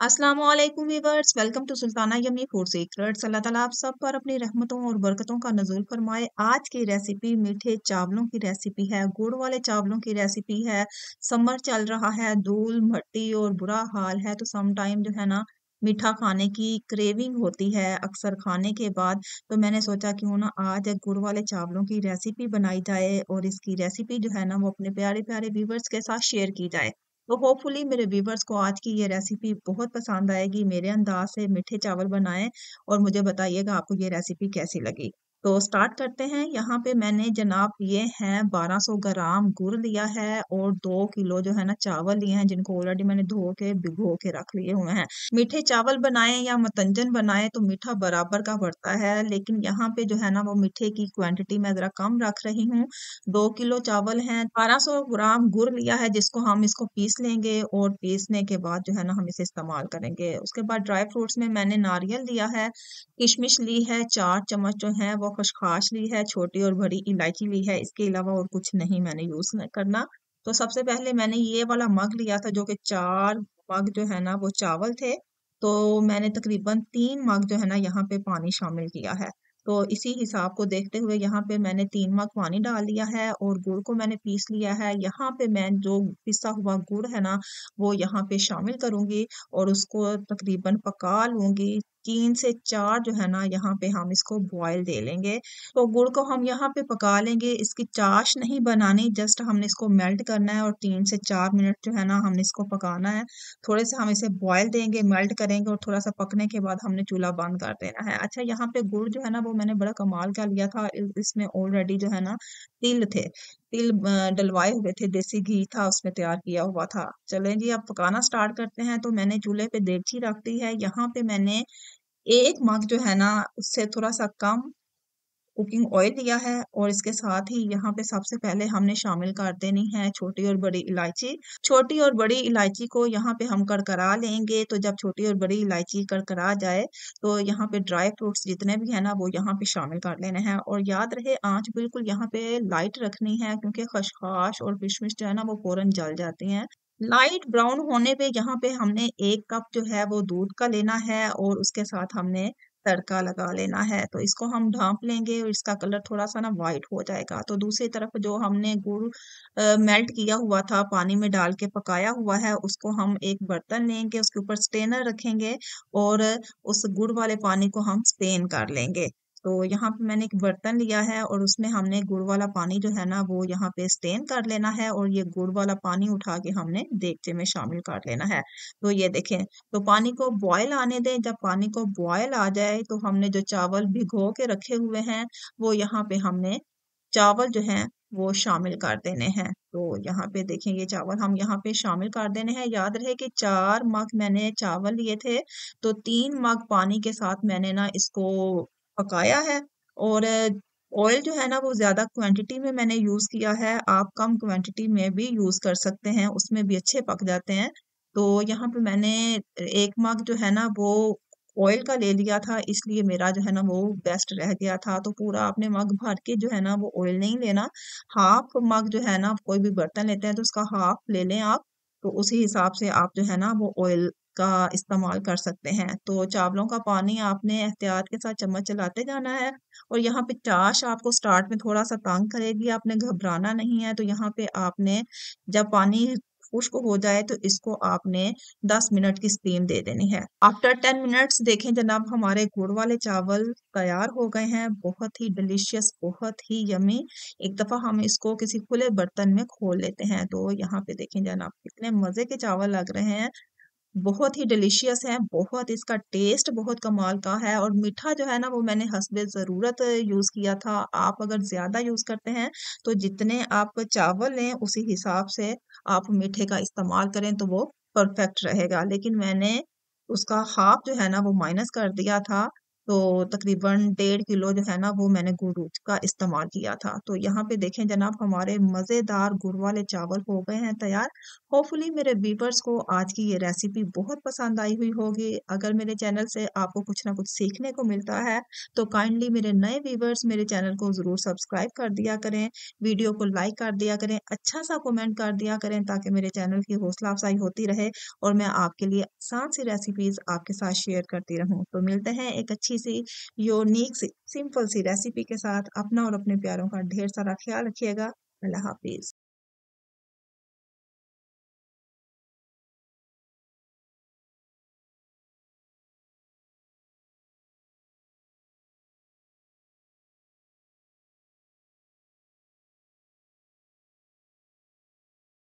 अस्सलाम वालेकुम viewers, welcome to Sultana yummy food secrets. Allah ताला आप सब पर अपनी रहमतों और बरकतों का नज़ुल फरमाए। आज की रेसिपी मीठे चावलों की रेसिपी है, गुड़ वाले चावलों की रेसिपी है। समर चल रहा है, धूल भट्टी और बुरा हाल है, तो सम टाइम जो है ना मीठा खाने की क्रेविंग होती है अक्सर खाने के बाद। तो मैंने सोचा क्यों ना आज एक गुड़ वाले चावलों की रेसिपी बनाई जाए और इसकी रेसिपी जो है ना वो अपने प्यारे प्यारे व्यूवर्स के साथ शेयर की जाए। तो होपफुली मेरे व्यूवर्स को आज की ये रेसिपी बहुत पसंद आएगी। मेरे अंदाज से मीठे चावल बनाएं और मुझे बताइएगा आपको ये रेसिपी कैसी लगी। तो स्टार्ट करते हैं। यहाँ पे मैंने जनाब ये हैं 1200 ग्राम गुड़ लिया है और 2 किलो जो है ना चावल लिए हैं, जिनको ऑलरेडी मैंने धो के भिगो के रख लिए हुए हैं। मीठे चावल बनाएं या मतंजन बनाएं तो मीठा बराबर का पड़ता है, लेकिन यहाँ पे जो है ना वो मीठे की क्वांटिटी मैं जरा कम रख रही हूँ। 2 किलो चावल हैं, 1200 ग्राम गुड़ लिया है जिसको हम इसको पीस लेंगे और पीसने के बाद जो है ना हम इसे इस्तेमाल करेंगे। उसके बाद ड्राई फ्रूट्स में मैंने नारियल लिया है, किशमिश ली है, 4 चम्मच जो है वो खसखस ली है, छोटी और बड़ी इलायची ली है। इसके अलावा और कुछ नहीं मैंने यूज करना। तो सबसे पहले मैंने ये वाला मग लिया था जो कि 4 मग जो है ना वो चावल थे। तो मैंने तकरीबन 3 मग जो है ना यहाँ पे पानी शामिल किया है। तो इसी हिसाब को देखते हुए यहाँ पे मैंने 3 मग पानी डाल दिया है और गुड़ को मैंने पीस लिया है। यहाँ पे मैं जो पिसा हुआ गुड़ है ना वो यहाँ पे शामिल करूंगी और उसको तकरीबन पका लूंगी। 3 से 4 जो है ना यहाँ पे हम इसको बॉयल दे लेंगे। तो गुड़ को हम यहाँ पे पका लेंगे, इसकी चाश नहीं बनानी, जस्ट हमने इसको मेल्ट करना है और 3 से 4 मिनट जो है ना हमने इसको पकाना है। थोड़े से हम इसे बॉयल देंगे, मेल्ट करेंगे और थोड़ा सा पकने के बाद हमने चूल्हा बंद कर देना है। अच्छा, यहाँ पे गुड़ जो है ना वो मैंने बड़ा कमाल का लिया था। इसमें ऑलरेडी जो है ना तिल थे, तिल डलवाए हुए थे, देसी घी था उसमें तैयार किया हुआ था। चलें जी अब पकाना स्टार्ट करते हैं। तो मैंने चूल्हे पे देगची रख दी है। यहाँ पे मैंने 1 मग जो है ना उससे थोड़ा सा कम कुकिंग ऑयल लिया है और इसके साथ ही यहाँ पे सबसे पहले हमने शामिल कर देनी है छोटी और बड़ी इलायची। छोटी और बड़ी इलायची को यहाँ पे हम करकरा लेंगे। तो जब छोटी और बड़ी इलायची करकरा जाए तो यहाँ पे ड्राई फ्रूट्स जितने भी है ना वो यहाँ पे शामिल कर लेने हैं। और याद रहे आंच बिल्कुल यहाँ पे लाइट रखनी है, क्योंकि खसखस और किशमिश जो है ना वो फौरन जल जाती हैं। लाइट ब्राउन होने पे यहाँ पे हमने 1 कप जो है वो दूध का लेना है और उसके साथ हमने तड़का लगा लेना है। तो इसको हम ढाँप लेंगे और इसका कलर थोड़ा-सा ना व्हाइट हो जाएगा। तो दूसरी तरफ जो हमने गुड़ मेल्ट किया हुआ था, पानी में डाल के पकाया हुआ है, उसको हम एक बर्तन लेंगे, उसके ऊपर स्ट्रेनर रखेंगे और उस गुड़ वाले पानी को हम स्ट्रेन कर लेंगे। तो यहाँ पे मैंने एक बर्तन लिया है और उसमें हमने गुड़ वाला पानी जो है ना वो यहाँ पे स्ट्रेन कर लेना है और ये गुड़ वाला पानी उठा के हमने देगचे में शामिल कर लेना है। तो ये देखें, तो पानी को बॉयल आने दें। जब पानी को बॉयल आ जाए तो हमने जो चावल भिगो के रखे हुए हैं वो यहाँ पे हमने चावल जो हैं वो शामिल कर देने हैं। तो यहाँ पे देखें ये चावल हम यहाँ पे शामिल कर देने हैं। याद रहे कि 4 मग मैंने चावल लिए थे, तो 3 मग पानी के साथ मैंने ना इसको पकाया है। और ऑयल जो है ना वो ज्यादा क्वांटिटी में मैंने यूज किया है, आप कम क्वांटिटी में भी यूज कर सकते हैं, उसमें भी अच्छे पक जाते हैं। तो यहाँ पे मैंने 1 मग जो है ना वो ऑयल का ले लिया था, इसलिए मेरा जो है ना वो बेस्ट रह गया था। तो पूरा आपने मग भर के जो है ना वो ऑयल नहीं लेना। हाफ मग जो है ना कोई भी बर्तन लेते हैं तो उसका हाफ ले लें आप। तो उसी हिसाब से आप जो है ना वो ऑयल का इस्तेमाल कर सकते हैं। तो चावलों का पानी आपने एहतियात के साथ चम्मच चलाते जाना है। और यहाँ पे चाश आपको स्टार्ट में थोड़ा सा तंग करेगी, आपने घबराना नहीं है। तो यहाँ पे आपने जब पानी खुश्क हो जाए तो इसको आपने 10 मिनट की स्टीम दे देनी है। आफ्टर 10 मिनट्स देखें जनाब हमारे गुड़ वाले चावल तैयार हो गए हैं, बहुत ही डिलीशियस, बहुत ही यमी। एक दफा हम इसको किसी खुले बर्तन में खोल लेते हैं। तो यहाँ पे देखें जनाब कितने मजे के चावल लग रहे हैं, बहुत ही डिलीशियस है, बहुत इसका टेस्ट बहुत कमाल का है। और मीठा जो है ना वो मैंने हस्बे ज़रूरत यूज़ किया था। आप अगर ज़्यादा यूज़ करते हैं तो जितने आप चावल लें उसी हिसाब से आप मीठे का इस्तेमाल करें तो वो परफेक्ट रहेगा। लेकिन मैंने उसका हाफ जो है ना वो माइनस कर दिया था। तो तकरीबन 1.5 किलो जो है ना वो मैंने गुड़ का इस्तेमाल किया था। तो यहाँ पे देखें जनाब हमारे मज़ेदार गुड़ वाले चावल हो गए हैं तैयार। होपफुली मेरे व्यूअर्स को आज की ये रेसिपी बहुत पसंद आई हुई होगी। अगर मेरे चैनल से आपको कुछ ना कुछ सीखने को मिलता है तो काइंडली मेरे नए व्यूअर्स मेरे चैनल को ज़रूर सब्सक्राइब कर दिया करें, वीडियो को लाइक कर दिया करें, अच्छा सा कमेंट कर दिया करें ताकि मेरे चैनल की हौसला अफजाई होती रहे और मैं आपके लिए आसान सी रेसिपीज़ आपके साथ शेयर करती रहूँ। तो मिलते हैं एक अच्छी सी यूनिक सी सिंपल सी रेसिपी के साथ। अपना और अपने प्यारों का ढेर सारा ख्याल रखिएगा। अल्लाह हाफ़िज़।